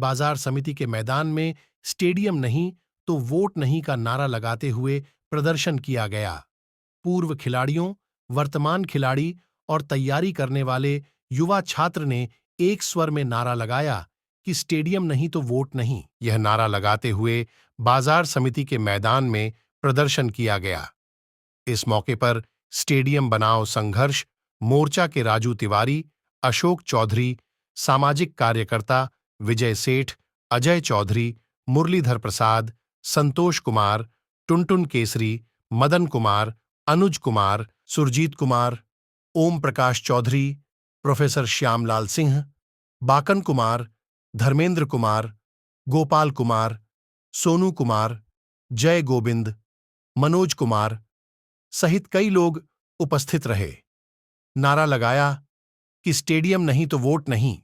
बाजार समिति के मैदान में स्टेडियम नहीं तो वोट नहीं का नारा लगाते हुए प्रदर्शन किया गया। पूर्व खिलाड़ियों, वर्तमान खिलाड़ी और तैयारी करने वाले युवा छात्र ने एक स्वर में नारा लगाया कि स्टेडियम नहीं तो वोट नहीं। यह नारा लगाते हुए बाजार समिति के मैदान में प्रदर्शन किया गया। इस मौके पर स्टेडियम बनाओ संघर्ष मोर्चा के राजू तिवारी, अशोक चौधरी, सामाजिक कार्यकर्ता विजय सेठ, अजय चौधरी, मुरलीधर प्रसाद, संतोष कुमार, टुनटुन केसरी, मदन कुमार, अनुज कुमार, सुरजीत कुमार, ओम प्रकाश चौधरी, प्रोफेसर श्यामलाल सिंह, बाकन कुमार, धर्मेंद्र कुमार, गोपाल कुमार, सोनू कुमार, जय गोविंद, मनोज कुमार सहित कई लोग उपस्थित रहे। नारा लगाया कि स्टेडियम नहीं तो वोट नहीं।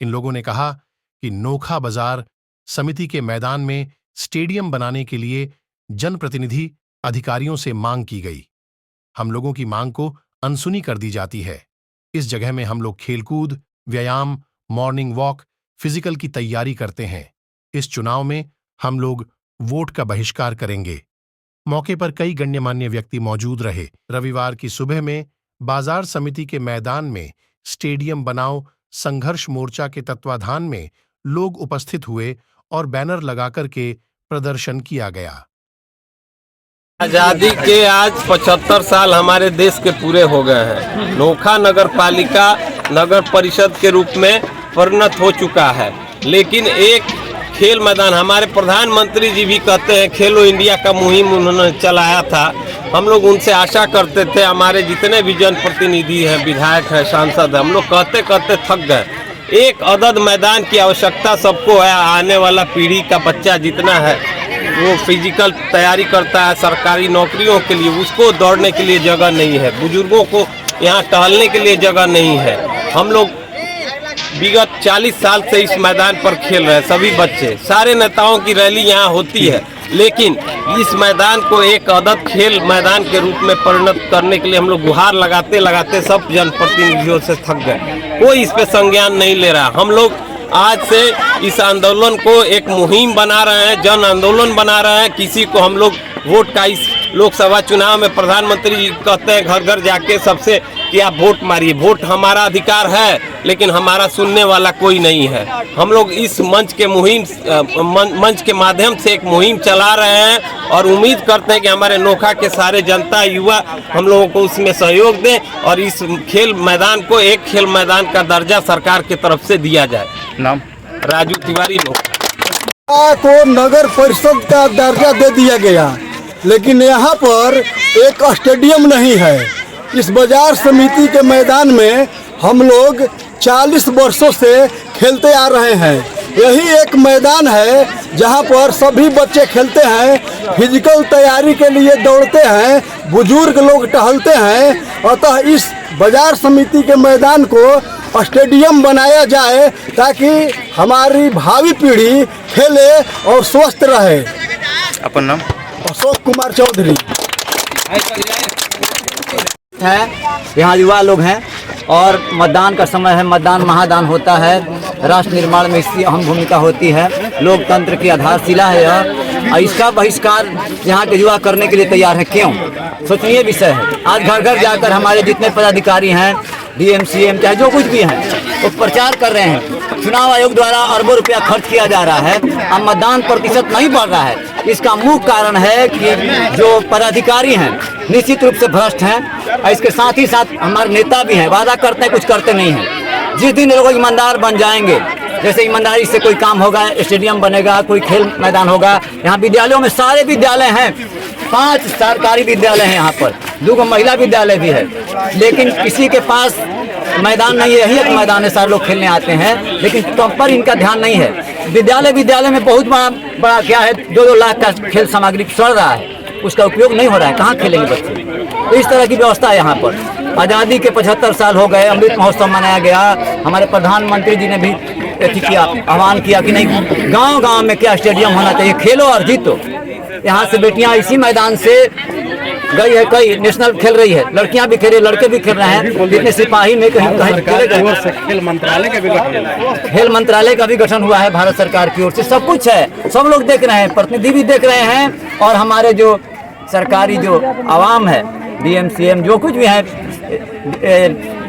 इन लोगों ने कहा कि नोखा बाजार समिति के मैदान में स्टेडियम बनाने के लिए जनप्रतिनिधि अधिकारियों से मांग की गई। हम लोगों की मांग को अनसुनी कर दी जाती है। इस जगह में हम लोग खेलकूद, व्यायाम, मॉर्निंग वॉक, फिजिकल की तैयारी करते हैं। इस चुनाव में हम लोग वोट का बहिष्कार करेंगे। मौके पर कई गण्यमान्य व्यक्ति मौजूद रहे। रविवार की सुबह में बाजार समिति के मैदान में स्टेडियम बनाओ संघर्ष मोर्चा के तत्वाधान में लोग उपस्थित हुए और बैनर लगाकर के प्रदर्शन किया गया। आजादी के आज 75 साल हमारे देश के पूरे हो गए हैं। नोखा नगर पालिका नगर परिषद के रूप में परिणत हो चुका है, लेकिन एक खेल मैदान, हमारे प्रधानमंत्री जी भी कहते हैं खेलो इंडिया का मुहिम उन्होंने चलाया था। हम लोग उनसे आशा करते थे, हमारे जितने भी जनप्रतिनिधि हैं, विधायक हैं, सांसद हैं, हम लोग कहते कहते थक गए। एक अदद मैदान की आवश्यकता सबको है। आने वाला पीढ़ी का बच्चा जितना है वो फिजिकल तैयारी करता है सरकारी नौकरियों के लिए, उसको दौड़ने के लिए जगह नहीं है। बुजुर्गों को यहाँ टहलने के लिए जगह नहीं है। हम लोग विगत 40 साल से इस मैदान पर खेल रहे हैं। सभी बच्चे, सारे नेताओं की रैली यहाँ होती है, लेकिन इस मैदान को एक अदद खेल मैदान के रूप में परिणत करने के लिए हम लोग गुहार लगाते लगाते सब जनप्रतिनिधियों से थक गए। कोई इस पे संज्ञान नहीं ले रहा। हम लोग आज से इस आंदोलन को एक मुहिम बना रहे हैं, जन आंदोलन बना रहे हैं। किसी को हम लोग वोट का, इस लोकसभा चुनाव में प्रधानमंत्री जी कहते हैं घर घर जाके सबसे कि आप वोट मारिए। वोट हमारा अधिकार है, लेकिन हमारा सुनने वाला कोई नहीं है। हम लोग इस मंच के माध्यम से एक मुहिम चला रहे हैं और उम्मीद करते हैं कि हमारे नोखा के सारे जनता, युवा हम लोगों को उसमें सहयोग दें और इस खेल मैदान को एक खेल मैदान का दर्जा सरकार की तरफ से दिया जाए। नाम राजू तिवारी। नोखा को नगर परिषद का दर्जा दे दिया गया, लेकिन यहाँ पर एक स्टेडियम नहीं है। इस बाजार समिति के मैदान में हम लोग 40 वर्षों से खेलते आ रहे हैं। यही एक मैदान है जहाँ पर सभी बच्चे खेलते हैं, फिजिकल तैयारी के लिए दौड़ते हैं, बुजुर्ग लोग टहलते हैं। अतः इस बाजार समिति के मैदान को स्टेडियम बनाया जाए ताकि हमारी भावी पीढ़ी खेले और स्वस्थ रहे। अपन नाम? अशोक कुमार चौधरी है। यहाँ युवा लोग हैं और मतदान का समय है। मतदान महादान होता है। राष्ट्र निर्माण में इसकी अहम भूमिका होती है। लोकतंत्र की आधारशिला है यह। इसका बहिष्कार यहाँ के युवा करने के लिए तैयार है। क्यों? सोचनीय विषय है। आज घर घर जाकर हमारे जितने पदाधिकारी हैं, डीएम सीएम चाहे जो कुछ भी हैं, वो प्रचार कर रहे हैं। चुनाव आयोग द्वारा अरबों रुपया खर्च किया जा रहा है, अब मतदान प्रतिशत नहीं बढ़ रहा है। इसका मुख्य कारण है कि जो पदाधिकारी हैं निश्चित रूप से भ्रष्ट हैं। इसके साथ ही साथ हमारे नेता भी हैं, वादा करते हैं कुछ करते नहीं हैं। जिस दिन लोग ईमानदार बन जाएंगे, जैसे ईमानदारी से कोई काम होगा, स्टेडियम बनेगा, कोई खेल मैदान होगा। यहाँ विद्यालयों में सारे विद्यालय हैं, 5 सरकारी विद्यालय हैं, यहाँ पर 2 महिला विद्यालय भी है, लेकिन किसी के पास मैदान नहीं है। यही एक मैदान है, सारे लोग खेलने आते हैं, लेकिन कम पर इनका ध्यान नहीं है। विद्यालय में बहुत बड़ा क्या है, 2-2 लाख का खेल सामग्री सड़ रहा है, उसका उपयोग नहीं हो रहा है। कहाँ खेलेंगे बच्चे? तो इस तरह की व्यवस्था है यहाँ पर। आज़ादी के 75 साल हो गए, अमृत महोत्सव मनाया गया। हमारे प्रधानमंत्री जी ने भी किया, आह्वान किया कि नहीं, गांव-गांव में क्या स्टेडियम होना चाहिए, खेलो और जीतो। यहाँ से बेटियाँ इसी मैदान से गई है, कई नेशनल खेल रही है, लड़कियां भी खेल रही है, लड़के भी खेल रहे हैं। इतने सिपाही में कहीं खेल मंत्रालय का भी गठन है। खेल मंत्रालय का भी गठन हुआ है भारत सरकार की ओर से, सब कुछ है, सब लोग देख रहे हैं, प्रतिनिधि भी देख रहे हैं, और हमारे जो सरकारी जो आवाम है, डीएम सीएम जो कुछ भी है,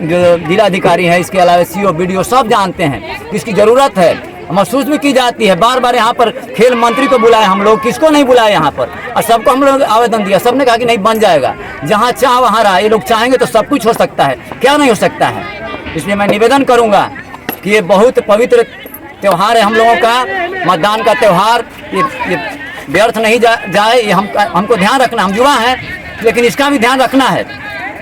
जो जिलाधिकारी है, इसके अलावा सीओ बीडीओ सब जानते हैं कि इसकी ज़रूरत है। महसूस भी की जाती है, बार बार यहाँ पर खेल मंत्री को बुलाए हम लोग, किसको नहीं बुलाए यहाँ पर, और सबको हम लोग आवेदन दिया, सबने कहा कि नहीं बन जाएगा, जहाँ चाह वहाँ रहा। ये लोग चाहेंगे तो सब कुछ हो सकता है, क्या नहीं हो सकता है। इसलिए मैं निवेदन करूँगा कि ये बहुत पवित्र त्यौहार है हम लोगों का, मतदान का त्यौहार, ये व्यर्थ नहीं जाए, ये हमको ध्यान रखना। हम युवा हैं, लेकिन इसका भी ध्यान रखना है।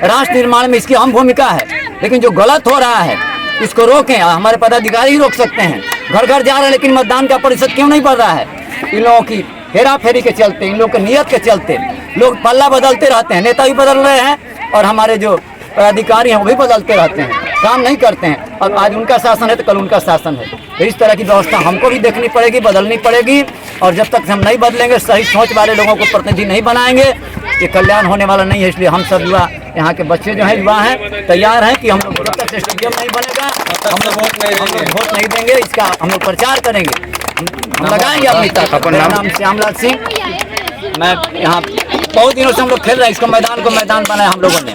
राष्ट्र निर्माण में इसकी अहम भूमिका है, लेकिन जो गलत हो रहा है इसको रोकें। हमारे पदाधिकारी ही रोक सकते हैं। घर घर जा रहे हैं, लेकिन मतदान का प्रतिशत क्यों नहीं बढ़ रहा है? इन लोगों की हेरा फेरी के चलते, इन लोगों की नियत के चलते लोग पल्ला बदलते रहते हैं, नेता भी बदल रहे हैं और हमारे जो पदाधिकारी हैं वो भी बदलते रहते हैं, काम नहीं करते हैं। अब आज उनका शासन है तो कल उनका शासन है, तो इस तरह की व्यवस्था हमको भी देखनी पड़ेगी, बदलनी पड़ेगी। और जब तक हम नहीं बदलेंगे, सही सोच वाले लोगों को प्रतिनिधि नहीं बनाएंगे, ये कल्याण होने वाला नहीं है। इसलिए हम सब युवा, यहाँ के बच्चे जो हैं युवा हैं, तैयार हैं कि हम लोग जब तक स्टेडियम नहीं बनेगा हम लोग वोट नहीं देंगे। इसका हम लोग प्रचार करेंगे, हम लगाएंगे अपनी ताकत। मेरा नाम श्यामलाल सिंह, मैं यहाँ बहुत दिनों से हम लोग खेल रहे हैं, इसको मैदान को मैदान बनाया हम लोगों ने।